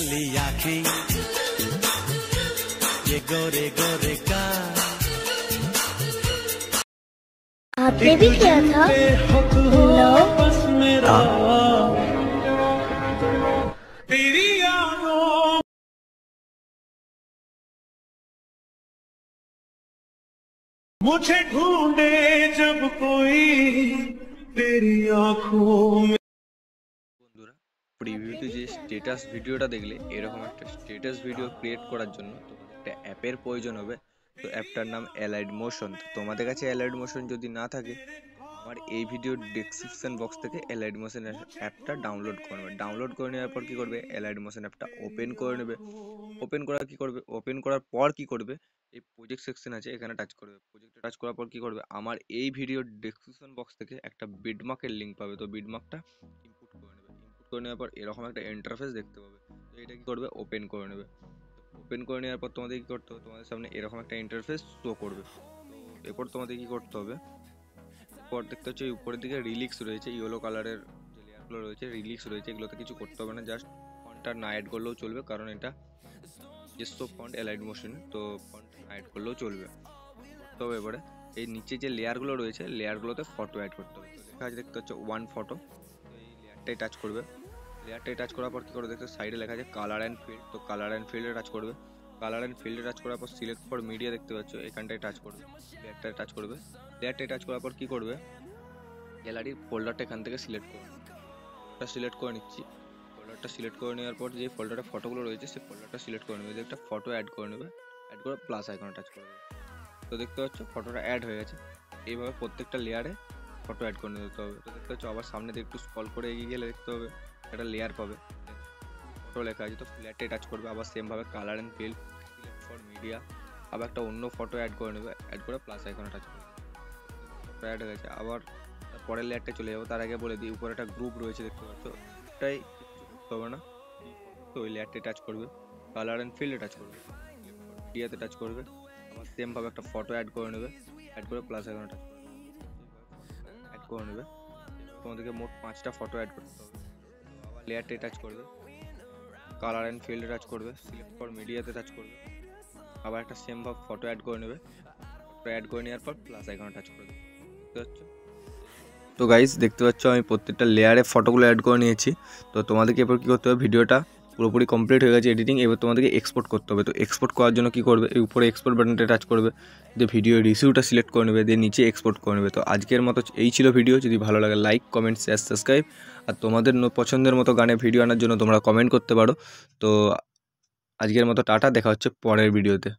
काली आंखें, ये गोरे गोरे का। आपने भी किया था? मुझे ढूंढे जब कोई तेरी आंखों में। বন্ধুরা, প্রিভিউতে যে স্ট্যাটাস ভিডিওটা দেখলে, এরকম একটা স্ট্যাটাস ভিডিও ক্রিয়েট করার জন্য তোমাদের একটা অ্যাপের প্রয়োজন হবে। তো অ্যাপটার নাম অ্যালাইড মোশন। তো তোমাদের কাছে অ্যালাইড মোশন যদি না থাকে, আমার এই ভিডিওর ডেসক্রিপশন বক্স থেকে অ্যালাইড মোশন অ্যাপটা ডাউনলোড করে নেবে। ডাউনলোড করে নেওয়ার পর কি করবে, অ্যালাইড মোশন অ্যাপটা ওপেন করে নেবে। ওপেন করার পর কি করবে, এই প্রজেক্ট সেকশন আছে, এখানে টাচ করবে। প্রজেক্টে টাচ করার পর কি করবে, আমার এই ভিডিওর ডেসক্রিপশন বক্স থেকে একটা বিটমার্কের লিঙ্ক পাবে। তো বিটমার্কটা ইনপুট করে নেবে। ইনপুট করে নেওয়ার পর এরকম একটা ইন্টারফেস দেখতে পাবে। তো এটা কি করবে, ওপেন করে নেবে। ওপেন করে নেওয়ার পর তোমাদের কি করতে হবে, তোমাদের সামনে এরকম একটা ইন্টারফেস শো করবে। তো এরপর তোমাদের কি করতে হবে, পর দেখতে হচ্ছে উপরের দিকে রিলিক্স রয়েছে, ইয়েলো কালারের যে লেয়ারগুলো রয়েছে, রিলিক্স রয়েছে, এগুলোতে কিছু করতে হবে না, জাস্ট ফন্টটা না অ্যাড করলেও চলবে, কারণ এটা নিজস্ব ফন্ট অ্যালাইড মোশন। তো ফন্ট না অ্যাড করলেও চলবে। তো এবারে এই নিচে যে লেয়ারগুলো রয়েছে, লেয়ারগুলোতে ফটো অ্যাড করতে হবে। তো লেখা আছে দেখতে হচ্ছে ওয়ান ফটো। তো এই লেয়ারটাই টাচ করবে। লেয়ারটাই টাচ করার পর কি করবে, দেখতে সাইডে লেখা আছে কালার অ্যান্ড ফিল্ড। তো কালার অ্যান্ড ফিল্ডে টাচ করবে। কালার অ্যান্ড ফিল্ডে টাচ করার পর সিলেক্ট ফর মিডিয়া দেখতে পাচ্ছ, এখানটায় টাচ করবে। লেয়ারটায় টাচ করবে। লেয়ারটায় টাচ করার পর কি করবে, গ্যালারির ফোল্ডারটা এখান থেকে সিলেক্ট করবে। ফোল্ডারটা সিলেক্ট করে নিচ্ছি। ফোল্ডারটা সিলেক্ট করে নেওয়ার পর যে ফোল্ডারে ফটোগুলো রয়েছে, সেই ফোল্ডারটা সিলেক্ট করে নেবে। একটা ফটো অ্যাড করে নেবে। অ্যাড করে প্লাস আইকনে টাচ করে দেবে। তো দেখতে পাচ্ছ ফটোটা অ্যাড হয়ে গেছে। এইভাবে প্রত্যেকটা লেয়ারে ফটো অ্যাড করে নিতে হবে। তো দেখতে পাচ্ছ আবার সামনে দিয়ে একটু স্ক্রল করে এগিয়ে গেলে দেখতে হবে একটা লেয়ার পাবে, ফটো লেখা আছে। তো লেয়ারটাই টাচ করবে। আবার সেমভাবে colour and field, select for media, আবার একটা অন্য ফটো অ্যাড করে নেবে। অ্যাড করে প্লাস আইকনে টাচ করবে। ফটো অ্যাড হয়ে গেছে। আবার পরের লেয়ারটা চলে যাবো। তার আগে বলে দিই, উপরে একটা গ্রুপ রয়েছে দেখতে পাচ্ছ, এটাই কিছু করতে হবে না। তো ওই লেয়ারটাই টাচ করবে। কালার অ্যান্ড ফিল্ডে টাচ করবে। মিডিয়াতে টাচ করবে। আবার সেমভাবে একটা ফটো অ্যাড করে নেবে। অ্যাড করে প্লাস আইকনে টাচ করবে। অ্যাড করে নেবে। তোমাদেরকে মোট 5টা ফটো অ্যাড করতে হবে। আবার লেয়ারটাই টাচ করবে। কালার অ্যান্ড ফিল্ডে টাচ করবে। সিলেক্ট ফর মিডিয়াতে টাচ করবে। আবার একটা সেমভাবে ফটো অ্যাড করে নেবে। ফটো অ্যাড করে নেওয়ার পর প্লাস আইকনে টাচ করে দেবে। দেখতে পাচ্ছ? তো গাইস, দেখতে পাচ্ছ আমি প্রত্যেকটা লেয়ারে ফটোগুলো অ্যাড করে নিয়েছি। তো তোমাদেরকে এরপর কী করতে হবে, ভিডিওটা পুরোপুরি কমপ্লিট হয়ে গেছে এডিটিং। এবার তোমাদেরকে এক্সপোর্ট করতে হবে। তো এক্সপোর্ট করার জন্য কী করবে, এই উপরে এক্সপোর্ট বাটনটা টাচ করবে। দিয়ে ভিডিও রিসিউটা সিলেক্ট করে নেবে। দিয়ে নিচে এক্সপোর্ট করে নেবে। তো আজকের মতো এই ছিল ভিডিও। যদি ভালো লাগে লাইক, কমেন্ট, শেয়ার, সাবস্ক্রাইব। আর তোমাদের পছন্দের মতো গানে ভিডিও আনার জন্য তোমরা কমেন্ট করতে পারো। তো আজকের মতো টাটা, দেখা হচ্ছে পরের ভিডিওতে।